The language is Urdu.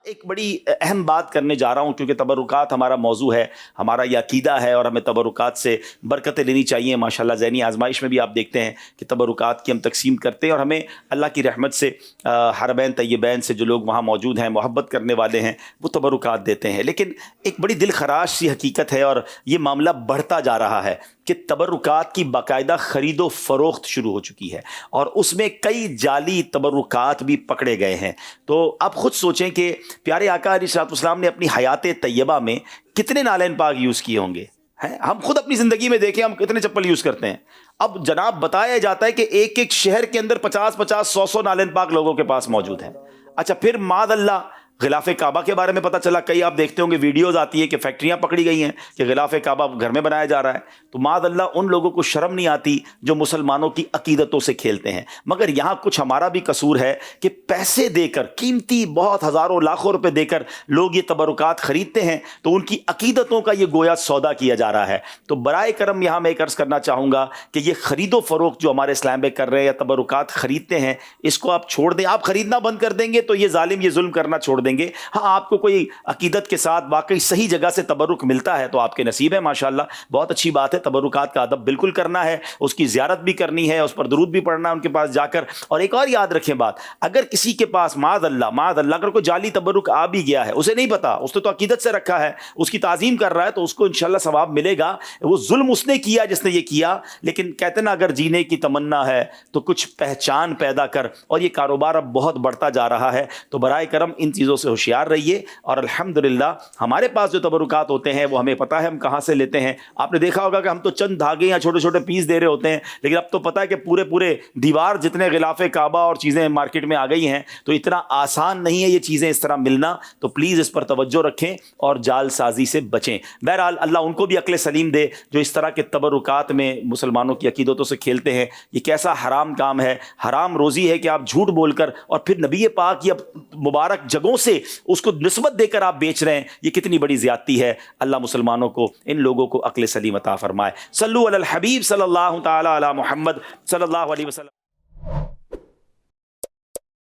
ایک بڑی اہم بات کرنے جا رہا ہوں کیونکہ تبرکات ہمارا موضوع ہے، ہمارا یہ عقیدہ ہے اور ہمیں تبرکات سے برکتیں لینی چاہیے۔ ماشاءاللہ ذہنی آزمائش میں بھی آپ دیکھتے ہیں کہ تبرکات کی ہم تقسیم کرتے ہیں اور ہمیں اللہ کی رحمت سے حرمین طیبین سے جو لوگ وہاں موجود ہیں، محبت کرنے والے ہیں، وہ تبرکات دیتے ہیں۔ لیکن ایک بڑی دل خراش سی حقیقت ہے اور یہ معاملہ بڑھتا جا رہا ہے کہ تبرکات کی باقاعدہ خرید و فروخت شروع ہو چکی ہے اور اس میں کئی جعلی تبرکات بھی پکڑے گئے ہیں۔ تو آپ خود سوچیں کہ پیارے آقا علیہ الصلوۃ والسلام نے اپنی حیات طیبہ میں کتنے نالین پاک یوز کیے ہوں گے؟ ہم خود اپنی زندگی میں دیکھیں ہم کتنے چپل یوز کرتے ہیں۔ اب جناب بتایا جاتا ہے کہ ایک ایک شہر کے اندر 50 100 نالین پاک لوگوں کے پاس موجود ہیں۔ اچھا پھر معاذ اللہ غلاف کعبہ کے بارے میں پتہ چلا، کئی آپ دیکھتے ہوں گے ویڈیوز آتی ہے کہ فیکٹریاں پکڑی گئی ہیں کہ غلاف کعبہ گھر میں بنایا جا رہا ہے۔ تو معاذ اللہ ان لوگوں کو شرم نہیں آتی جو مسلمانوں کی عقیدتوں سے کھیلتے ہیں۔ مگر یہاں کچھ ہمارا بھی قصور ہے کہ پیسے دے کر، قیمتی بہت ہزاروں لاکھوں روپے دے کر لوگ یہ تبرکات خریدتے ہیں تو ان کی عقیدتوں کا یہ گویا سودا کیا جا رہا ہے۔ تو برائے کرم یہاں میں ایک عرض کرنا چاہوں گا کہ یہ خرید و فروخت جو ہمارے اسلام میں کر رہے ہیں یا تبرکات خریدتے ہیں، اس کو آپ چھوڑ دیں۔ آپ خریدنا بند کر دیں گے تو یہ ظالم یہ ظلم کرنا چھوڑ دیں گے۔ ہاں آپ کو کوئی عقیدت کے ساتھ واقعی صحیح جگہ سے تبرک ملتا ہے تو آپ کے نصیب ہے، ماشاءاللہ بہت اچھی بات ہے۔ تبرکات کا ادب بالکل کرنا ہے، اس کی زیارت بھی کرنی ہے، اس پر درود بھی پڑھنا ہے ان کے پاس جا کر۔ اور ایک اور یاد رکھیں بات، اگر کسی کے پاس معاذ اللہ اگر کوئی جعلی تبرک آ بھی گیا ہے، اسے نہیں پتا، اس نے تو عقیدت سے رکھا ہے، اس کی تعظیم کر رہا ہے، تو اس کو انشاءاللہ ثواب ملے گا۔ وہ ظلم اس نے کیا جس نے یہ کیا، لیکن کہتے نا اگر جینے کی تمنا ہے تو کچھ پہچان پیدا کر، اور یہ کاروبار اب بہت بڑھتا جا رہا ہے۔ تو برائے کرم ان چیزوں سے ہوشیار رہیے۔ اور الحمدللہ ہمارے پاس جو تبرکات ہوتے ہیں وہ ہمیں پتہ ہے ہم کہاں سے لیتے ہیں۔ آپ نے دیکھا ہوگا کہ ہم تو چند دھاگے یا چھوٹے چھوٹے پیس دے رہے ہوتے ہیں، لیکن اب تو پتہ ہے کہ پورے دیوار جتنے غلاف کعبہ اور چیزیں مارکیٹ میں آ گئی ہیں، تو اتنا آسان نہیں ہے یہ چیزیں اس طرح ملنا۔ تو پلیز اس پر توجہ رکھیں اور جال سازی سے بچیں۔ بہرحال اللہ ان کو بھی عقل سلیم دے جو اس طرح کے تبرکات میں مسلمانوں کی عقیدتوں سے کھیلتے ہیں۔ یہ کیسا حرام کام ہے، حرام روزی ہے کہ آپ جھوٹ بول کر اور پھر نبی پاک یا مبارک جگہوں سے اس کو نسبت دے کر آپ بیچ رہے ہیں، یہ کتنی بڑی زیادتی ہے۔ اللہ مسلمانوں کو، ان لوگوں کو عقل سلیم عطا فرمائے۔ صلو علی الحبیب صلی اللہ تعالی علی محمد صلی اللہ علیہ وسلم۔